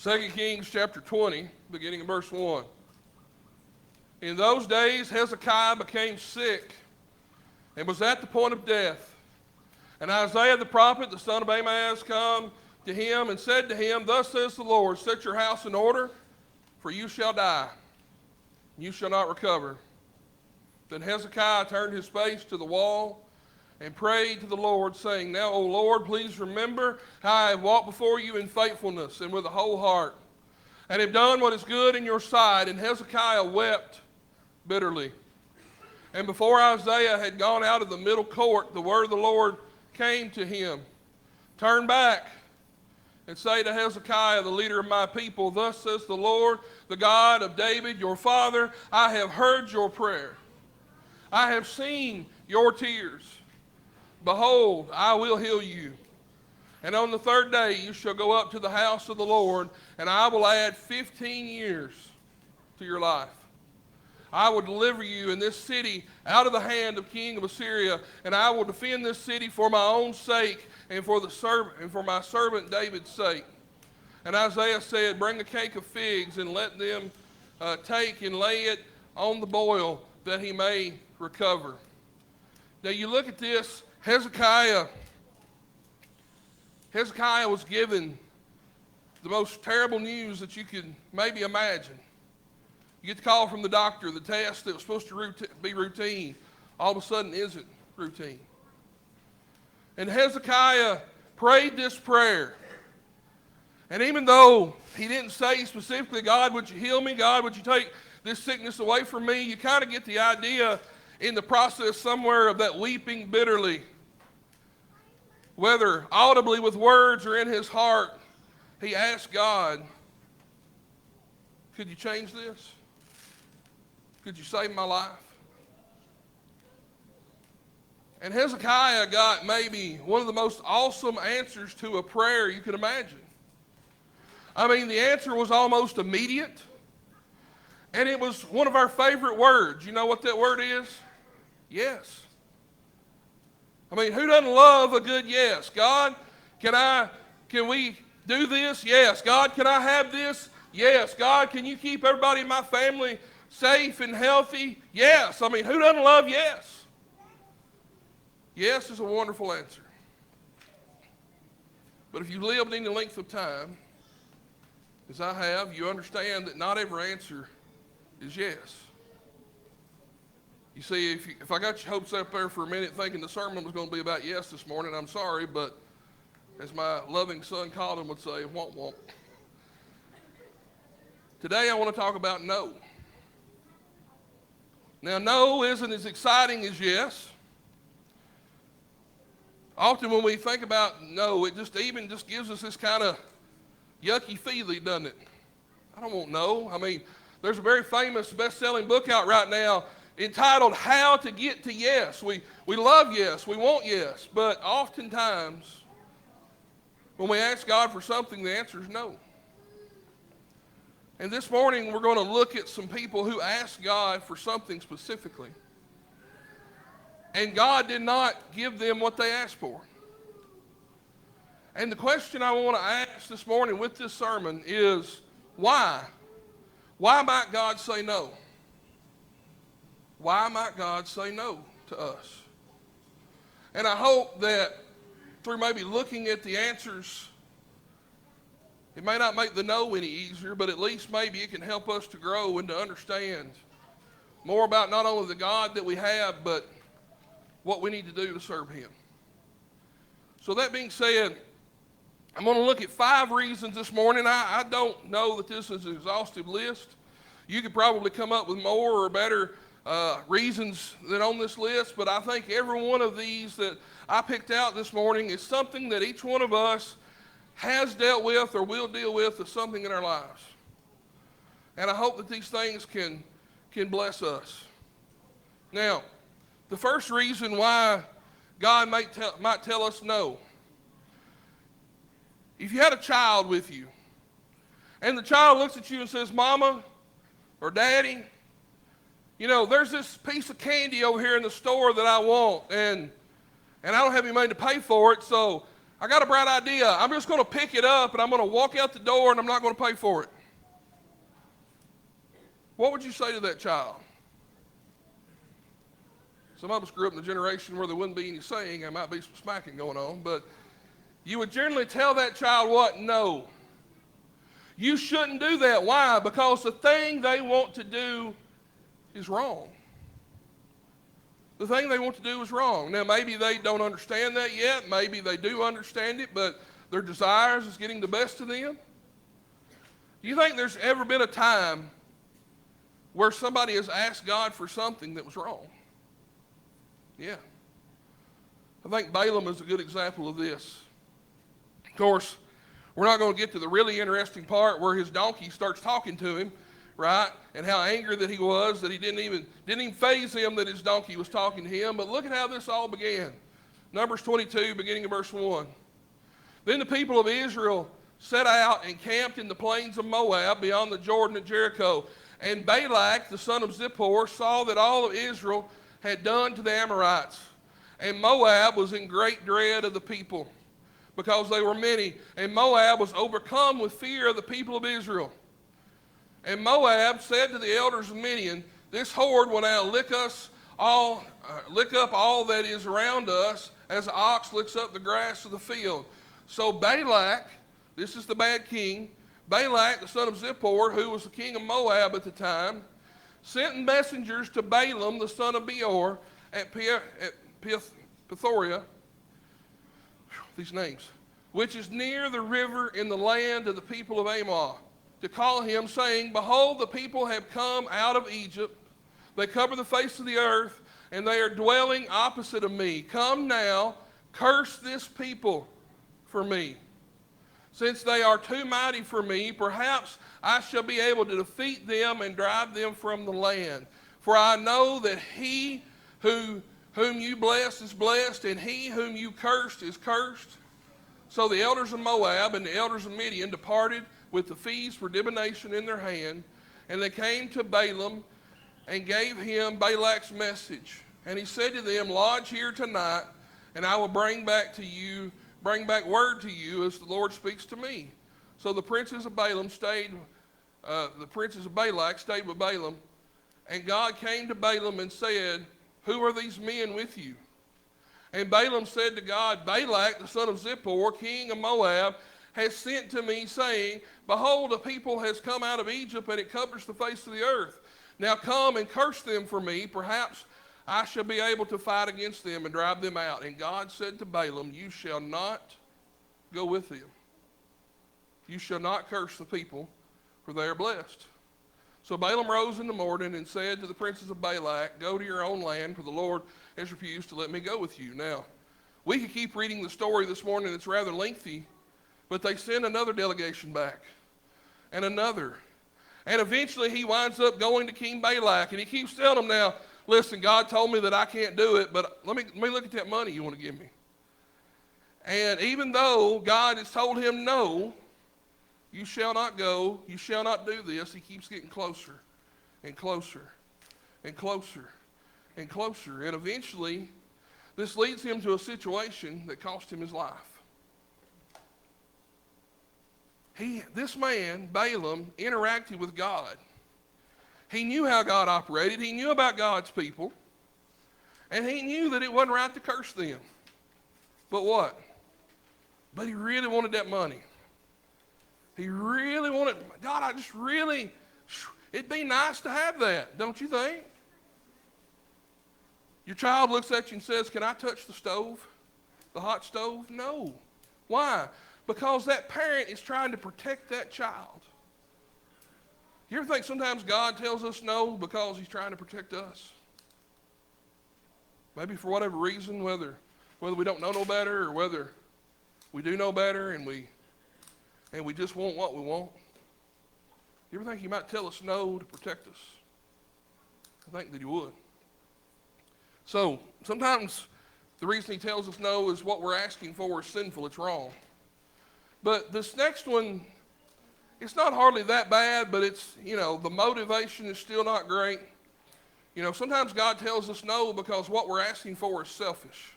2 Kings chapter 20, beginning in verse 1. In those days Hezekiah became sick and was at the point of death. And Isaiah the prophet, the son of Amoz, come to him and said to him, Thus says the Lord, set your house in order, for you shall die. You shall not recover. Then Hezekiah turned his face to the wall and prayed to the Lord, saying, Now, O Lord, please remember how I have walked before you in faithfulness and with a whole heart, and have done what is good in your sight. And Hezekiah wept bitterly. And before Isaiah had gone out of the middle court, the word of the Lord came to him. Turn back and say to Hezekiah, the leader of my people, Thus says the Lord, the God of David, your father, I have heard your prayer. I have seen your tears. Behold, I will heal you. And on the third day you shall go up to the house of the Lord, and I will add 15 years to your life. I will deliver you in this city out of the hand of king of Assyria, and I will defend this city for my own sake and for my servant David's sake. And Isaiah said, Bring a cake of figs and let them take and lay it on the boil that he may recover. Now you look at this, Hezekiah was given the most terrible news that you could maybe imagine. You get the call from the doctor, the test that was supposed to be routine, all of a sudden isn't routine. And Hezekiah prayed this prayer. And even though he didn't say specifically, God, would you heal me? God, would you take this sickness away from me? You kind of get the idea in the process somewhere of that weeping bitterly. Whether audibly with words or in his heart, he asked God, could you change this? Could you save my life? And Hezekiah got maybe one of the most awesome answers to a prayer you could imagine. I mean, the answer was almost immediate. And it was one of our favorite words. You know what that word is? Yes. I mean, who doesn't love a good yes? God, can we do this? Yes. God, can I have this? Yes. God, can you keep everybody in my family safe and healthy? Yes. I mean, who doesn't love yes? Yes is a wonderful answer. But if you lived any length of time, as I have, you understand that not every answer is yes. You see, if I got your hopes up there for a minute thinking the sermon was going to be about yes this morning, I'm sorry, but as my loving son Colin would say, won't, won't. Today I want to talk about no. Now, no isn't as exciting as yes. Often when we think about no, it just gives us this kind of yucky feeling, doesn't it? I don't want no. I mean, there's a very famous best-selling book out right now entitled How to Get to Yes. We love yes. We want yes. But oftentimes, when we ask God for something, the answer is no. And this morning, we're going to look at some people who asked God for something specifically. And God did not give them what they asked for. And the question I want to ask this morning with this sermon is, why? Why might God say no? Why might God say no to us? And I hope that through maybe looking at the answers, it may not make the no any easier, but at least maybe it can help us to grow and to understand more about not only the God that we have, but what we need to do to serve Him. So that being said, I'm going to look at 5 reasons this morning. I don't know that this is an exhaustive list. You could probably come up with more or better reasons than on this list, but I think every one of these that I picked out this morning is something that each one of us has dealt with or will deal with as something in our lives. And I hope that these things can bless us. Now, the first reason why God might tell us no. If you had a child with you, and the child looks at you and says, Mama or Daddy, you know, there's this piece of candy over here in the store that I want, and I don't have any money to pay for it, so I got a bright idea. I'm just going to pick it up and I'm going to walk out the door and I'm not going to pay for it. What would you say to that child? Some of us grew up in a generation where there wouldn't be any saying. There might be some smacking going on. But you would generally tell that child what? No. You shouldn't do that. Why? Because the thing they want to do is wrong. The thing they want to do is wrong. Now, maybe they don't understand that yet. Maybe they do understand it, but their desires is getting the best of them. Do you think there's ever been a time where somebody has asked God for something that was wrong? Yeah. I think Balaam is a good example of this. Of course, we're not going to get to the really interesting part where his donkey starts talking to him, right? And how angry that he was that he didn't even faze him that his donkey was talking to him. But look at how this all began. Numbers 22, beginning of verse 1. Then the people of Israel set out and camped in the plains of Moab beyond the Jordan at Jericho. And Balak, the son of Zippor, saw that all of Israel had done to the Amorites. And Moab was in great dread of the people, because they were many. And Moab was overcome with fear of the people of Israel. And Moab said to the elders of Midian, this horde will now lick up all that is around us, as the ox licks up the grass of the field. So Balak, this is the bad king, Balak, the son of Zippor, who was the king of Moab at the time, sent messengers to Balaam, the son of Beor, at Pethoria, these names, which is near the river in the land of the people of Ammon, to call him, saying, behold, the people have come out of Egypt. They cover the face of the earth, and they are dwelling opposite of me. Come now, curse this people for me. Since they are too mighty for me, perhaps I shall be able to defeat them and drive them from the land. For I know that he whom you bless is blessed, and he whom you cursed is cursed. So the elders of Moab and the elders of Midian departed with the feast for divination in their hand, and they came to Balaam and gave him Balak's message. And he said to them, lodge here tonight, and I will bring back word to you as the Lord speaks to me. So the princes of Balak stayed with Balaam, and God came to Balaam and said, who are these men with you? And Balaam said to God, Balak, the son of Zippor, king of Moab, has sent to me, saying, behold, a people has come out of Egypt, and it covers the face of the earth. Now come and curse them for me. Perhaps I shall be able to fight against them and drive them out. And God said to Balaam, you shall not go with them. You shall not curse the people, for they are blessed. So Balaam rose in the morning and said to the princes of Balak, go to your own land, for the Lord has refused to let me go with you. Now, we could keep reading the story this morning. It's rather lengthy, but they send another delegation back, and another. And eventually he winds up going to King Balak, and he keeps telling him now, listen, God told me that I can't do it, but let me look at that money you want to give me. And even though God has told him no, you shall not go, you shall not do this, he keeps getting closer and closer and closer and closer. And eventually, this leads him to a situation that cost him his life. This man, Balaam, interacted with God. He knew how God operated. He knew about God's people. And he knew that it wasn't right to curse them. But what? But he really wanted that money. He really wanted, God, it'd be nice to have that, don't you think? Your child looks at you and says, can I touch the stove? The hot stove? No. Why? Because that parent is trying to protect that child. You ever think sometimes God tells us no because he's trying to protect us? Maybe for whatever reason, whether we don't know no better or whether we do know better and we just want what we want. You ever think he might tell us no to protect us? I think that he would. So sometimes the reason he tells us no is what we're asking for is sinful, it's wrong. But this next one, it's not hardly that bad, but it's, the motivation is still not great. Sometimes God tells us no because what we're asking for is selfish.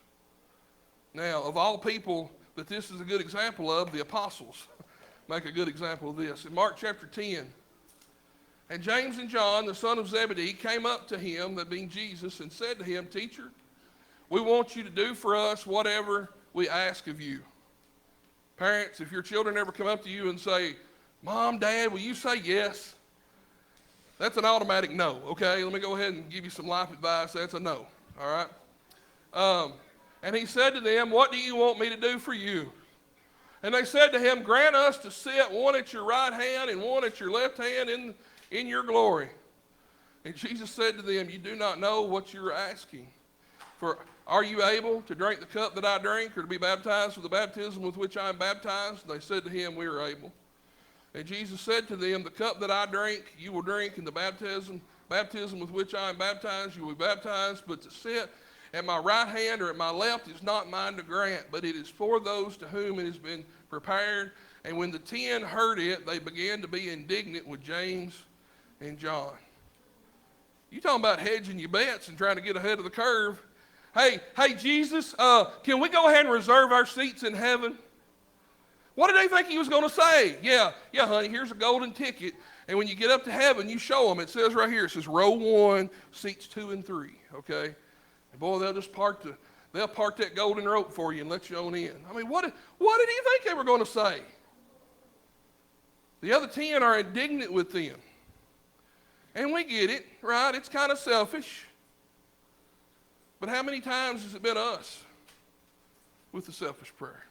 Now, of all people, that this is a good example of, the apostles make a good example of this. In Mark chapter 10, and James and John, the son of Zebedee, came up to him, that being Jesus, and said to him, Teacher, we want you to do for us whatever we ask of you. Parents, if your children ever come up to you and say, Mom, Dad, will you say yes? That's an automatic no, okay? Let me go ahead and give you some life advice. That's a no, all right? And he said to them, what do you want me to do for you? And they said to him, grant us to sit one at your right hand and one at your left hand in your glory. And Jesus said to them, you do not know what you're asking. For are you able to drink the cup that I drink, or to be baptized with the baptism with which I am baptized? And they said to him, we are able. And Jesus said to them, the cup that I drink, you will drink, and the baptism with which I am baptized, you will be baptized. But to sit at my right hand or at my left is not mine to grant, but it is for those to whom it has been prepared. And when the 10 heard it, they began to be indignant with James and John. You talking about hedging your bets and trying to get ahead of the curve. Hey, Jesus, can we go ahead and reserve our seats in heaven? What did they think he was going to say? Yeah, honey, here's a golden ticket. And when you get up to heaven, you show them. It says right here, it says row 1, seats 2 and 3, okay? And boy, they'll park that golden rope for you and let you on in. I mean, what did he think they were going to say? The other 10 are indignant with them. And we get it, right? It's kind of selfish. But how many times has it been us with the selfish prayer?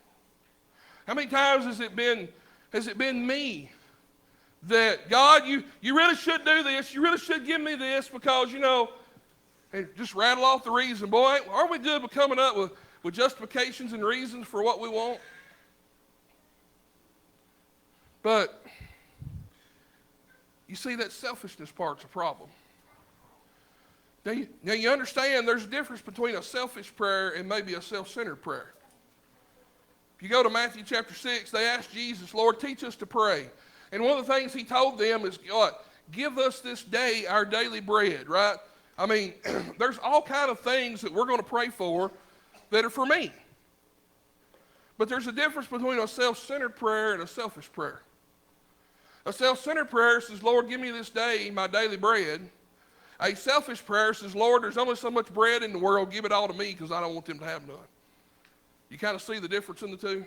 How many times has it been me that, God, you really should do this, you really should give me this because, and just rattle off the reason. Boy, aren't we good with coming up with justifications and reasons for what we want? But you see, that selfishness part's a problem. Now you understand there's a difference between a selfish prayer and maybe a self-centered prayer. If you go to Matthew chapter 6, they asked Jesus, Lord, teach us to pray. And one of the things he told them is, God, give us this day our daily bread, right? I mean, there's all kind of things that we're going to pray for that are for me. But there's a difference between a self-centered prayer and a selfish prayer. A self-centered prayer says, Lord, give me this day my daily bread. A selfish prayer says, Lord, there's only so much bread in the world, give it all to me because I don't want them to have none. You kind of see the difference in the two?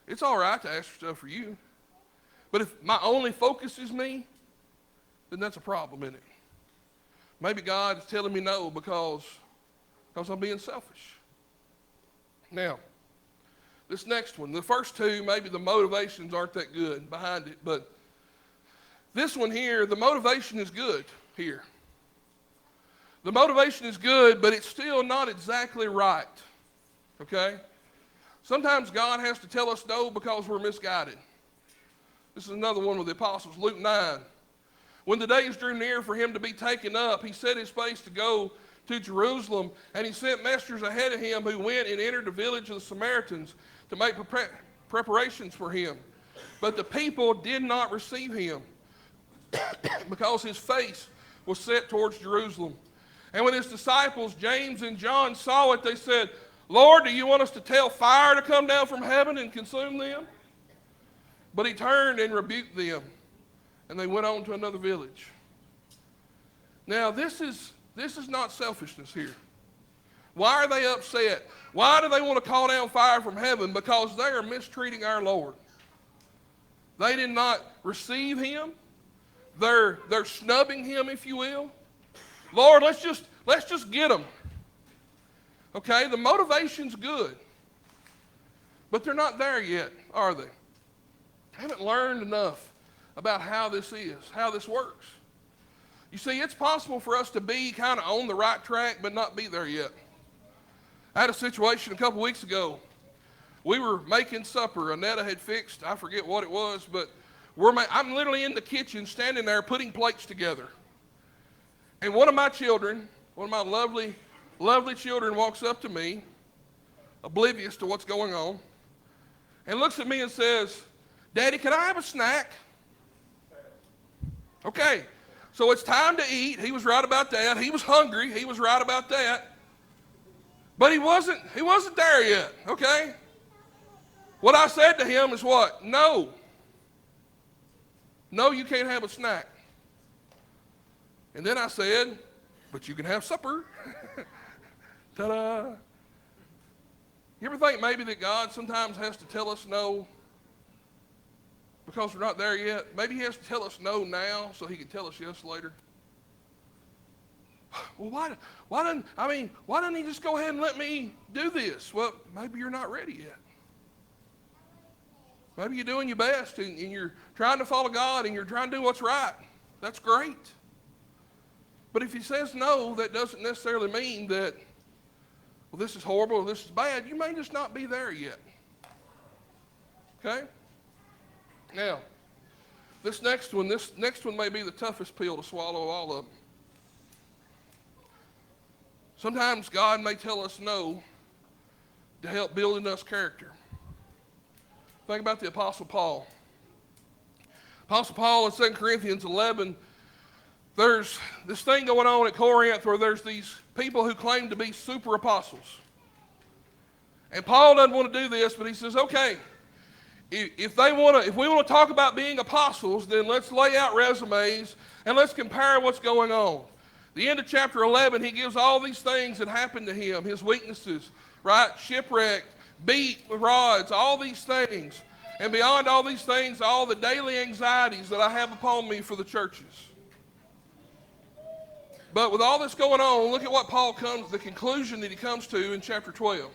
It's all right to ask for stuff for you. But if my only focus is me, then that's a problem, isn't it? Maybe God is telling me no because I'm being selfish. Now, this next one, the first two, maybe the motivations aren't that good behind it, but this one here, the motivation is good here. The motivation is good, but it's still not exactly right, okay? Sometimes God has to tell us no because we're misguided. This is another one with the apostles, Luke 9. When the days drew near for him to be taken up, he set his face to go to Jerusalem, and he sent messengers ahead of him who went and entered the village of the Samaritans to make preparations for him. But the people did not receive him because his face was set towards Jerusalem. And when his disciples, James and John, saw it, they said, Lord, do you want us to tell fire to come down from heaven and consume them? But he turned and rebuked them, and they went on to another village. Now, this is not selfishness here. Why are they upset? Why do they want to call down fire from heaven? Because they are mistreating our Lord. They did not receive him. They're snubbing him, if you will. Lord, let's just get them. Okay, the motivation's good. But they're not there yet, are they? Haven't learned enough about how this is, how this works. You see, it's possible for us to be kind of on the right track, but not be there yet. I had a situation a couple weeks ago. We were making supper. Annetta had fixed, I forget what it was, but I'm literally in the kitchen standing there putting plates together. And one of my children, one of my lovely, lovely children walks up to me, oblivious to what's going on, and looks at me and says, Daddy, can I have a snack? Okay, so it's time to eat. He was right about that. He was hungry. He was right about that. But he wasn't there yet, okay? What I said to him is what? No. No, you can't have a snack. And then I said, but you can have supper. Ta-da. You ever think maybe that God sometimes has to tell us no because we're not there yet? Maybe he has to tell us no now so he can tell us yes later. Well, why doesn't he just go ahead and let me do this? Well, maybe you're not ready yet. Maybe you're doing your best and you're trying to follow God and you're trying to do what's right. That's great. But if he says no, that doesn't necessarily mean that, well, this is horrible or this is bad. You may just not be there yet. Okay? Now, this next one may be the toughest pill to swallow of all of them. Sometimes God may tell us no to help build in us character. Think about the Apostle Paul. Apostle Paul in 2 Corinthians 11, there's this thing going on at Corinth where there's these people who claim to be super apostles. And Paul doesn't want to do this, but he says, okay, if we want to talk about being apostles, then let's lay out resumes and let's compare what's going on. The end of chapter 11, he gives all these things that happened to him, his weaknesses, right? Shipwrecked, beat with rods, all these things. And beyond all these things, all the daily anxieties that I have upon me for the churches. But with all this going on, look at what the conclusion that he comes to in chapter 12.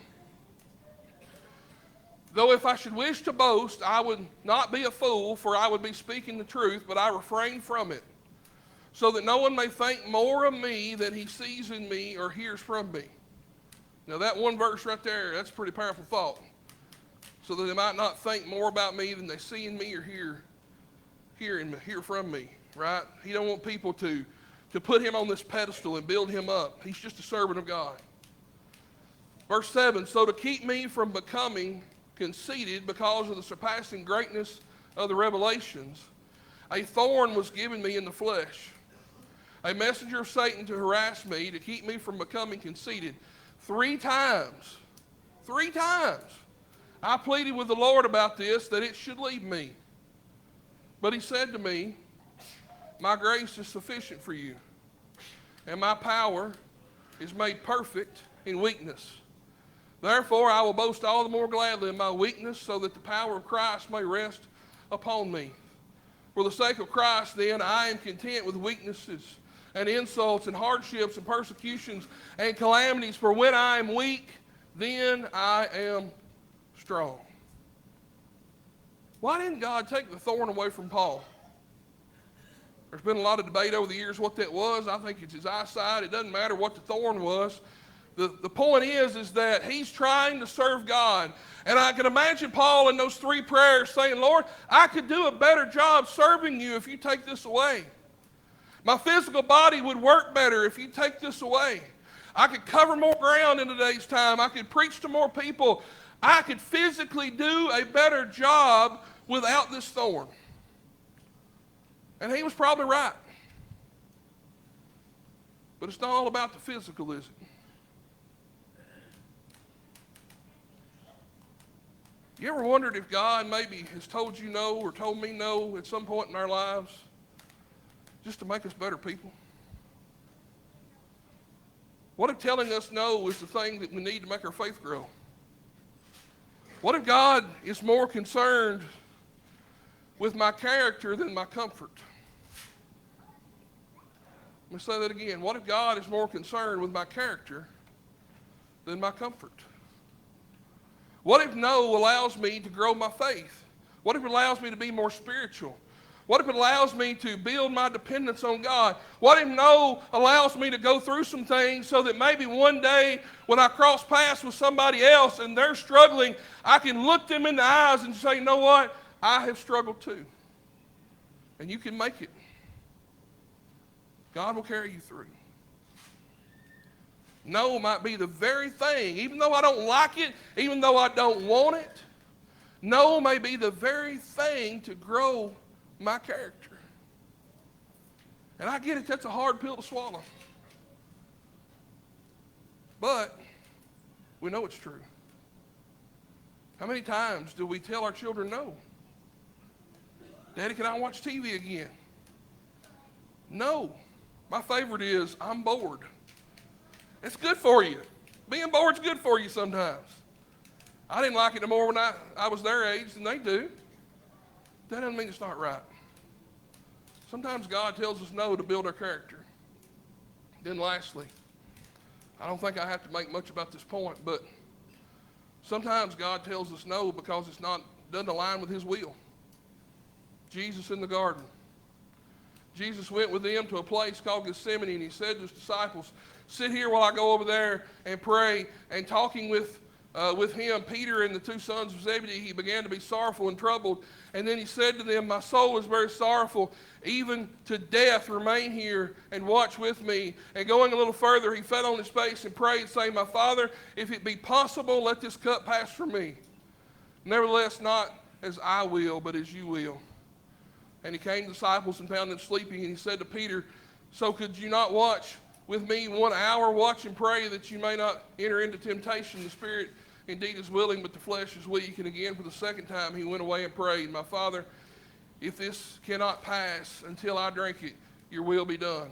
Though if I should wish to boast, I would not be a fool, for I would be speaking the truth, but I refrain from it, so that no one may think more of me than he sees in me or hears from me. Now that one verse right there, that's a pretty powerful thought. So that they might not think more about me than they see in me or hear from me, right? He don't want people to put him on this pedestal and build him up. He's just a servant of God. Verse 7, so to keep me from becoming conceited because of the surpassing greatness of the revelations, a thorn was given me in the flesh, a messenger of Satan to harass me, to keep me from becoming conceited. 3 times, I pleaded with the Lord about this, that it should leave me. But he said to me, my grace is sufficient for you, and my power is made perfect in weakness. Therefore, I will boast all the more gladly in my weakness, so that the power of Christ may rest upon me. For the sake of Christ, then, I am content with weaknesses and insults and hardships and persecutions and calamities. For when I am weak, then I am strong. Why didn't God take the thorn away from Paul? There's been a lot of debate over the years what that was. I think it's his eyesight. It doesn't matter what the thorn was. The point is that he's trying to serve God. And I can imagine Paul in those 3 prayers saying, Lord, I could do a better job serving you if you take this away. My physical body would work better if you take this away. I could cover more ground in today's time. I could preach to more people. I could physically do a better job without this thorn. And he was probably right. But it's not all about the physical, is it? You ever wondered if God maybe has told you no or told me no at some point in our lives just to make us better people? What if telling us no is the thing that we need to make our faith grow? What if God is more concerned with my character than my comfort? Let me say that again. What if God is more concerned with my character than my comfort? What if no allows me to grow my faith? What if it allows me to be more spiritual? What if it allows me to build my dependence on God? What if no allows me to go through some things so that maybe one day when I cross paths with somebody else and they're struggling, I can look them in the eyes and say, you know what? I have struggled too. And you can make it. God will carry you through. No might be the very thing, even though I don't like it, even though I don't want it, no may be the very thing to grow my character. And I get it, that's a hard pill to swallow. But we know it's true. How many times do we tell our children no? Daddy, can I watch TV again? No. My favorite is, I'm bored. It's good for you. Being bored's good for you sometimes. I didn't like it no more when I was their age than they do. That doesn't mean it's not right. Sometimes God tells us no to build our character. Then lastly, I don't think I have to make much about this point, but sometimes God tells us no because doesn't align with his will. Jesus in the garden. Jesus went with them to a place called Gethsemane, and he said to his disciples, sit here while I go over there and pray. And talking with him, Peter and the two sons of Zebedee, he began to be sorrowful and troubled. And then he said to them, my soul is very sorrowful, even to death. Remain here and watch with me. And going a little further, he fell on his face and prayed, saying, my Father, if it be possible, let this cup pass from me. Nevertheless, not as I will, but as you will. And he came to the disciples and found them sleeping. And he said to Peter, so could you not watch with me 1 hour? Watch and pray that you may not enter into temptation. The spirit indeed is willing, but the flesh is weak. And again, for the second time, he went away and prayed, my Father, if this cannot pass until I drink it, your will be done.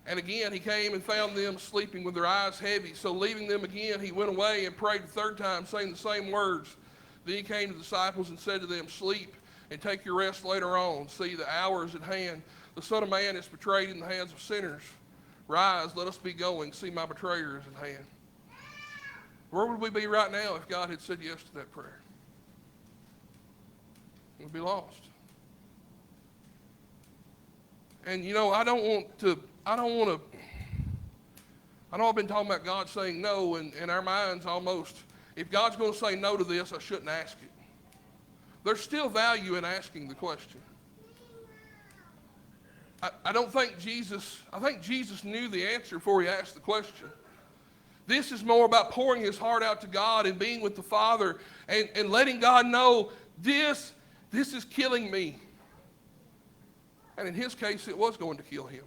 And again, he came and found them sleeping with their eyes heavy. So leaving them again, he went away and prayed the third time, saying the same words. Then he came to the disciples and said to them, sleep and take your rest later on. See, the hour is at hand. The Son of Man is betrayed in the hands of sinners. Rise, let us be going. See, my betrayer is at hand. Where would we be right now if God had said yes to that prayer? We'd be lost. And I know I've been talking about God saying no, and in our minds almost, if God's going to say no to this, I shouldn't ask it. There's still value in asking the question. I think Jesus knew the answer before he asked the question. This is more about pouring his heart out to God and being with the Father and letting God know this is killing me. And in his case, it was going to kill him.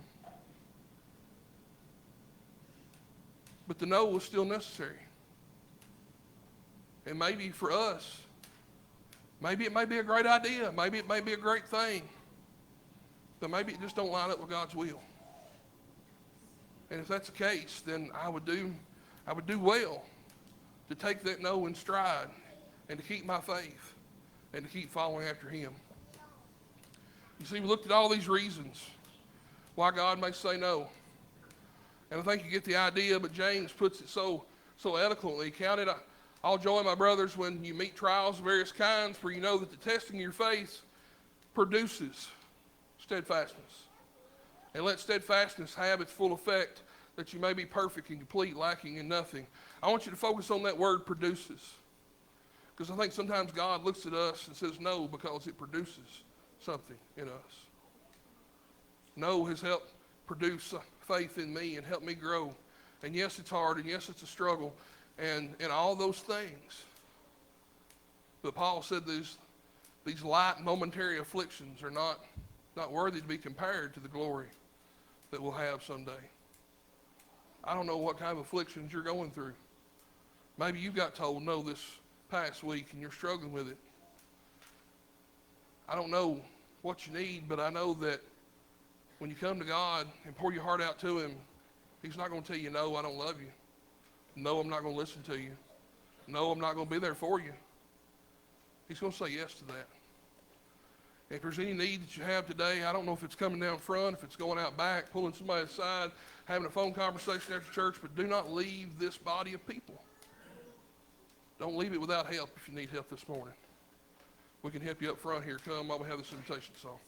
But the no was still necessary. And maybe for us, maybe it may be a great idea. Maybe it may be a great thing. But maybe it just don't line up with God's will. And if that's the case, then I would do well to take that no in stride and to keep my faith and to keep following after him. You see, we looked at all these reasons why God may say no. And I think you get the idea, but James puts it so eloquently. Count it all joy, my brothers, when you meet trials of various kinds, for you know that the testing of your faith produces steadfastness. And let steadfastness have its full effect, that you may be perfect and complete, lacking in nothing. I want you to focus on that word produces. Because I think sometimes God looks at us and says no because it produces something in us. No has helped produce faith in me and help me grow. And yes, it's hard, and yes, it's a struggle, and all those things. But Paul said these light momentary afflictions are not worthy to be compared to the glory that we'll have someday. I don't know what kind of afflictions you're going through. Maybe you got told no this past week and you're struggling with it. I don't know what you need, but I know that when you come to God and pour your heart out to him, he's not going to tell you, no, I don't love you. No, I'm not going to listen to you. No, I'm not going to be there for you. He's going to say yes to that. If there's any need that you have today, I don't know if it's coming down front, if it's going out back, pulling somebody aside, having a phone conversation after church, but do not leave this body of people. Don't leave it without help if you need help this morning. We can help you up front here. Come while we have this invitation song.